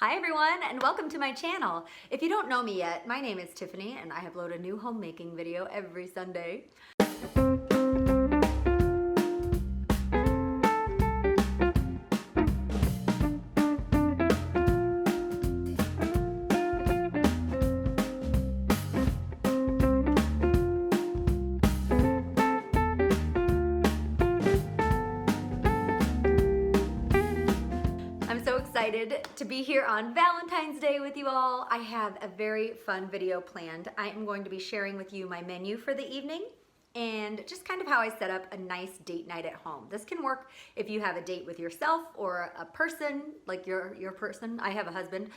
Hi everyone, and welcome to my channel. If you don't know me yet, my name is Tiffany and I upload a new homemaking video every Sunday. I'm so excited to be here on Valentine's Day with you all. I have a very fun video planned. I am going to be sharing with you my menu for the evening and just kind of how I set up a nice date night at home. This can work if you have a date with yourself or a person, like your person. I have a husband,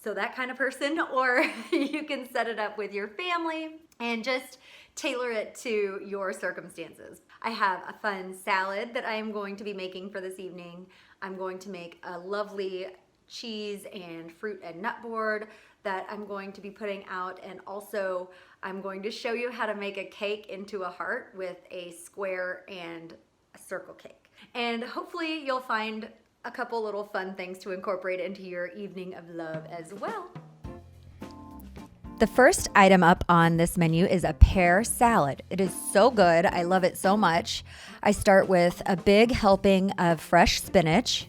so that kind of person, or you can set it up with your family and just tailor it to your circumstances. I have a fun salad that I am going to be making for this evening. I'm going to make a lovely cheese and fruit and nut board that I'm going to be putting out, and also I'm going to show you how to make a cake into a heart with a square and a circle cake. And hopefully you'll find a couple little fun things to incorporate into your evening of love as well. The first item up on this menu is a pear salad. It is so good. I love it so much. I start with a big helping of fresh spinach.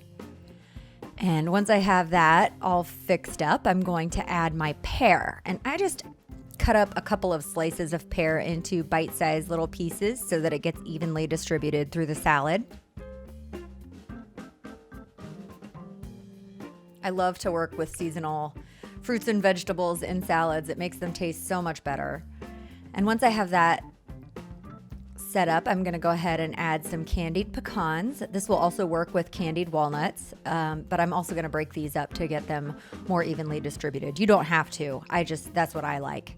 And once I have that all fixed up, I'm going to add my pear. And I just cut up a couple of slices of pear into bite-sized little pieces so that it gets evenly distributed through the salad. I love to work with seasonal fruits and vegetables in salads. It makes them taste so much better. And once I have that set up, I'm gonna go ahead and add some candied pecans. This will also work with candied walnuts, but I'm also gonna break these up to get them more evenly distributed. You don't have to, that's what I like.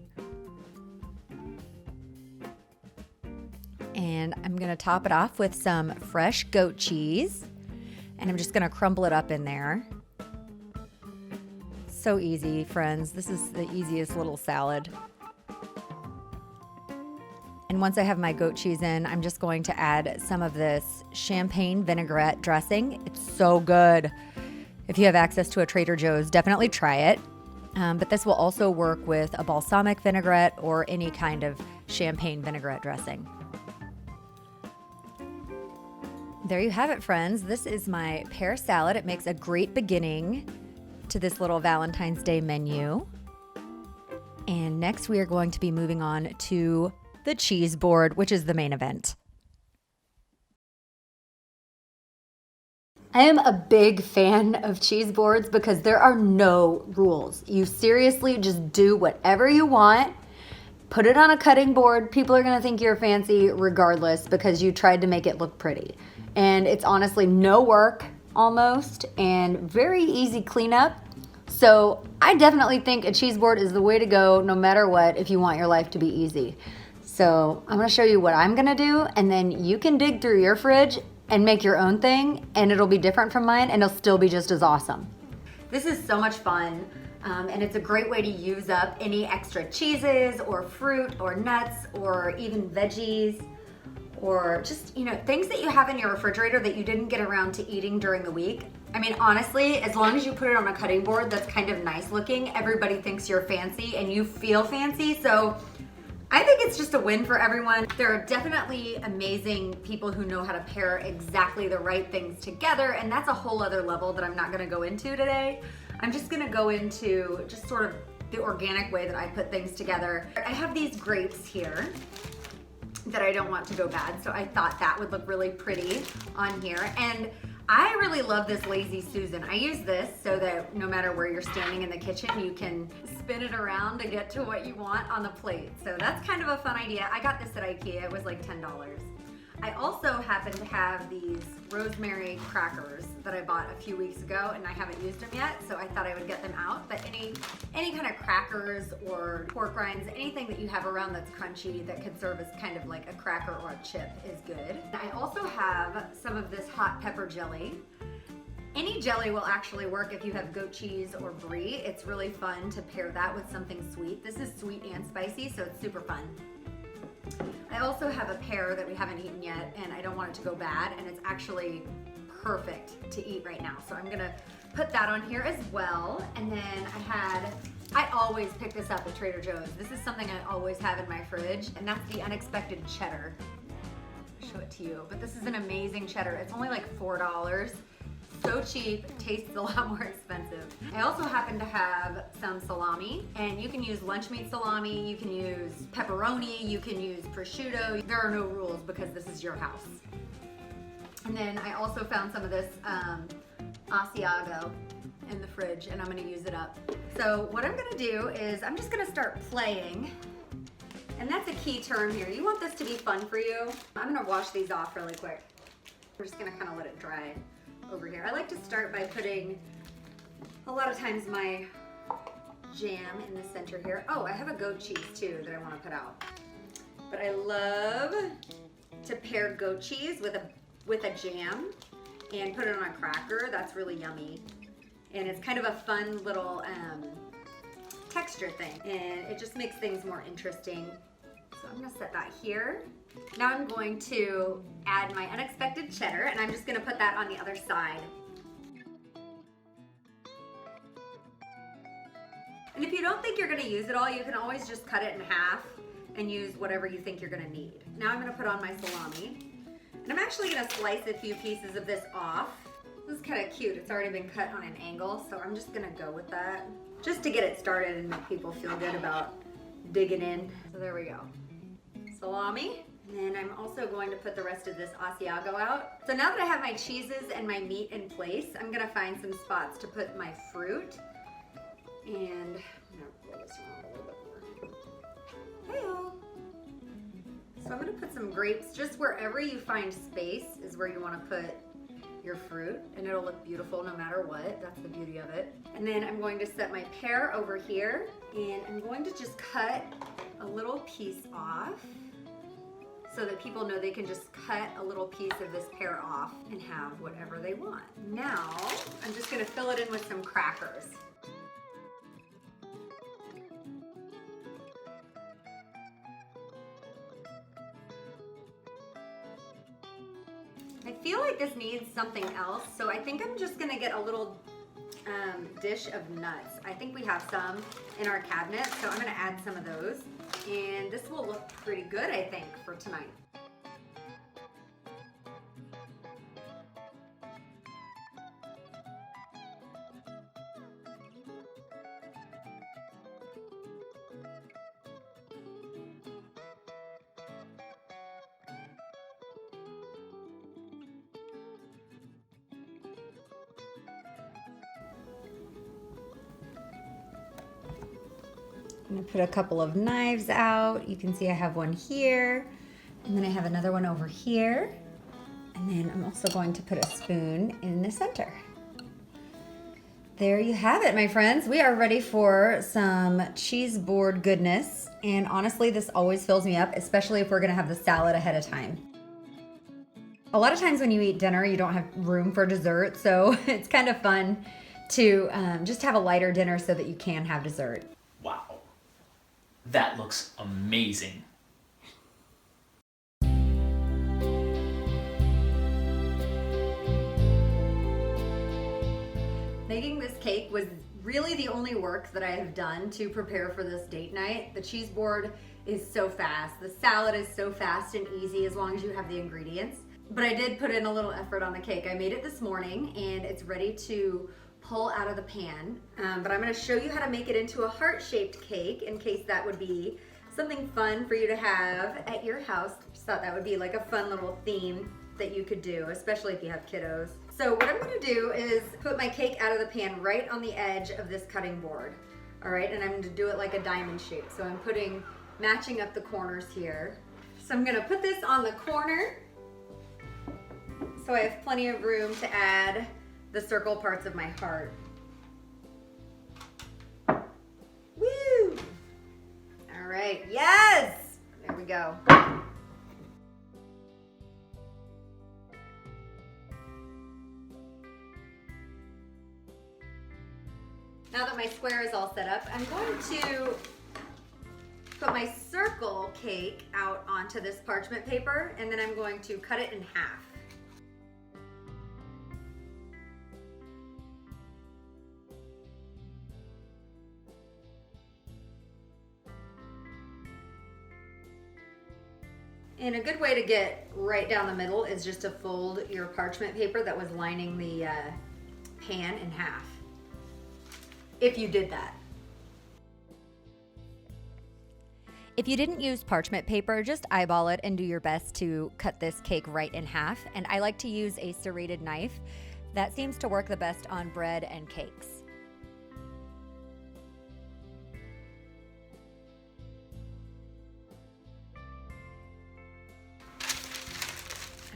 And I'm gonna top it off with some fresh goat cheese, and I'm just gonna crumble it up in there. So easy, friends. This is the easiest little salad. And once I have my goat cheese in, I'm just going to add some of this champagne vinaigrette dressing. It's so good. If you have access to a Trader Joe's, definitely try it. But this will also work with a balsamic vinaigrette or any kind of champagne vinaigrette dressing. There you have it, friends. This is my pear salad. It makes a great beginning to this little Valentine's Day menu. And next we are going to be moving on to the cheese board, which is the main event. I am a big fan of cheese boards because there are no rules. You seriously just do whatever you want. Put it on a cutting board. People are gonna think you're fancy regardless because you tried to make it look pretty. And it's honestly no work almost, and very easy cleanup. So I definitely think a cheese board is the way to go no matter what if you want your life to be easy. So I'm gonna show you what I'm gonna do, and then you can dig through your fridge and make your own thing, and it'll be different from mine and it'll still be just as awesome. This is so much fun, and it's a great way to use up any extra cheeses or fruit or nuts or even veggies, or just, things that you have in your refrigerator that you didn't get around to eating during the week. I mean, honestly, as long as you put it on a cutting board that's kind of nice looking, everybody thinks you're fancy and you feel fancy. So I think it's just a win for everyone. There are definitely amazing people who know how to pair exactly the right things together, and that's a whole other level that I'm not gonna go into today. I'm just gonna go into just sort of the organic way that I put things together. I have these grapes here that I don't want to go bad, so I thought that would look really pretty on here. And I really love this Lazy Susan. I use this so that no matter where you're standing in the kitchen, you can spin it around to get to what you want on the plate. So that's kind of a fun idea. I got this at IKEA, it was like $10. I also happen to have these rosemary crackers that I bought a few weeks ago, and I haven't used them yet, so I thought I would get them out. But any kind of crackers or pork rinds, anything that you have around that's crunchy that could serve as kind of like a cracker or a chip is good. I also have some of this hot pepper jelly. Any jelly will actually work if you have goat cheese or brie. It's really fun to pair that with something sweet. This is sweet and spicy, so it's super fun. I also have a pear that we haven't eaten yet, and I don't want it to go bad, and it's actually perfect to eat right now. So I'm gonna put that on here as well. And then I always pick this up at Trader Joe's. This is something I always have in my fridge, and that's the unexpected cheddar. I'll show it to you, but this is an amazing cheddar. It's only like $4. So cheap, tastes a lot more expensive. I also happen to have some salami, and you can use lunch meat salami, you can use pepperoni, you can use prosciutto. There are no rules because this is your house. And then I also found some of this Asiago in the fridge, and I'm gonna use it up. So what I'm gonna do is I'm just gonna start playing, and that's a key term here. You want this to be fun for you. I'm gonna wash these off really quick. We're just gonna kind of let it dry over here. I like to start by putting, a lot of times, my jam in the center here. Oh, I have a goat cheese too that I wanna put out. But I love to pair goat cheese with a jam and put it on a cracker. That's really yummy. And it's kind of a fun little texture thing, and it just makes things more interesting. So I'm gonna set that here. Now I'm going to add my unexpected cheddar, and I'm just gonna put that on the other side. And if you don't think you're gonna use it all, you can always just cut it in half and use whatever you think you're gonna need. Now I'm gonna put on my salami, and I'm actually gonna slice a few pieces of this off. This is kind of cute. It's already been cut on an angle, so I'm just gonna go with that just to get it started and make people feel good about digging in. So there we go. Salami. And then I'm also going to put the rest of this Asiago out. So now that I have my cheeses and my meat in place, I'm gonna find some spots to put my fruit. And I'm gonna roll this around a little bit more. Hey-o. So I'm gonna put some grapes. Just wherever you find space is where you wanna put your fruit, and it'll look beautiful no matter what. That's the beauty of it. And then I'm going to set my pear over here, and I'm going to just cut a little piece off so that people know they can just cut a little piece of this pear off and have whatever they want. Now, I'm just gonna fill it in with some crackers. I feel like this needs something else, so I think I'm just gonna get a little dish of nuts. I think we have some in our cabinet, so I'm gonna add some of those. And this will look pretty good, I think, for tonight. I'm gonna put a couple of knives out. You can see I have one here, and then I have another one over here. And then I'm also going to put a spoon in the center. There you have it, my friends. We are ready for some cheese board goodness. And honestly, this always fills me up, especially if we're gonna have the salad ahead of time. A lot of times when you eat dinner, you don't have room for dessert, so it's kind of fun to just have a lighter dinner so that you can have dessert. Wow. That looks amazing. Making this cake was really the only work that I have done to prepare for this date night. The cheese board is so fast. The salad is so fast and easy as long as you have the ingredients. But I did put in a little effort on the cake. I made it this morning and it's ready to pull out of the pan, but I'm going to show you how to make it into a heart-shaped cake in case that would be something fun for you to have at your house. Just thought that would be like a fun little theme that you could do, especially if you have kiddos. So what I'm going to do is put my cake out of the pan right on the edge of this cutting board. All right, and I'm going to do it like a diamond shape. So I'm matching up the corners here. So I'm going to put this on the corner so I have plenty of room to add the circle parts of my heart. Woo! All right, yes! There we go. Now that my square is all set up, I'm going to put my circle cake out onto this parchment paper, and then I'm going to cut it in half. And a good way to get right down the middle is just to fold your parchment paper that was lining the pan in half. If you did that. If you didn't use parchment paper, just eyeball it and do your best to cut this cake right in half. And I like to use a serrated knife. That seems to work the best on bread and cakes.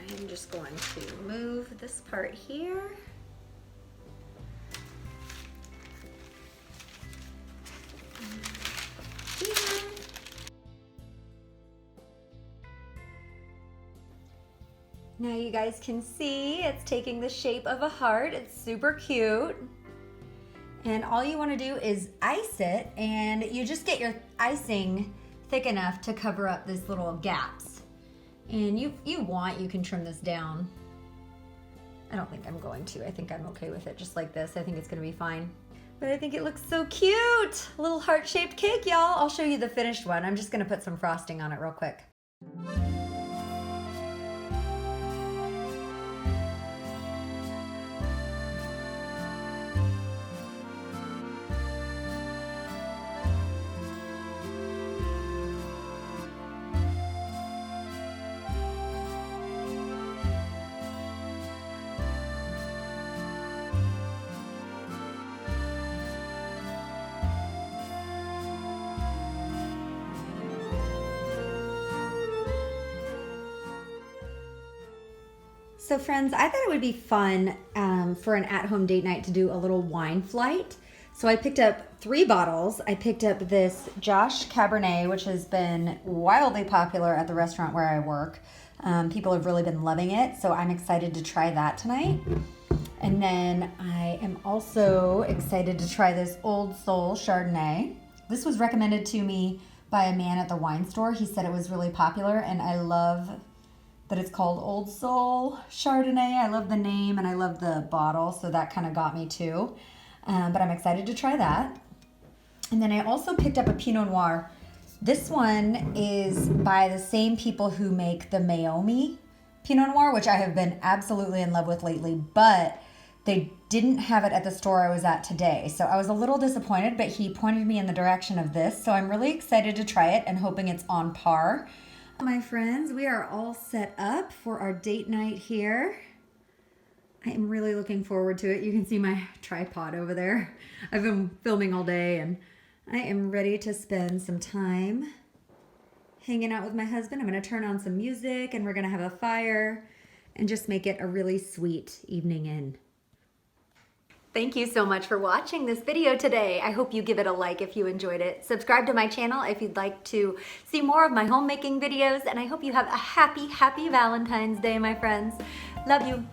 I'm just going to move this part here. Now you guys can see it's taking the shape of a heart. It's super cute. And all you want to do is ice it, and you just get your icing thick enough to cover up these little gaps. And you can trim this down. I don't think I'm going to. I think I'm okay with it just like this. I think it's going to be fine. But I think it looks so cute. A little heart-shaped cake, y'all. I'll show you the finished one. I'm just going to put some frosting on it real quick. So friends, I thought it would be fun for an at-home date night to do a little wine flight. So I picked up 3 bottles. I picked up this Josh Cabernet, which has been wildly popular at the restaurant where I work. People have really been loving it, so I'm excited to try that tonight. And then I am also excited to try this Old Soul Chardonnay. This was recommended to me by a man at the wine store. He said it was really popular, and I love that it's called Old Soul Chardonnay. I love the name and I love the bottle, so that kind of got me too. But I'm excited to try that. And then I also picked up a Pinot Noir. This one is by the same people who make the Meiomi Pinot Noir, which I have been absolutely in love with lately, but they didn't have it at the store I was at today. So I was a little disappointed, but he pointed me in the direction of this. So I'm really excited to try it and hoping it's on par. My friends, we are all set up for our date night here. I am really looking forward to it. You can see my tripod over there. I've been filming all day and I am ready to spend some time hanging out with my husband. I'm going to turn on some music and we're going to have a fire and just make it a really sweet evening in. Thank you so much for watching this video today. I hope you give it a like if you enjoyed it. Subscribe to my channel if you'd like to see more of my homemaking videos. And I hope you have a happy, happy Valentine's Day, my friends. Love you.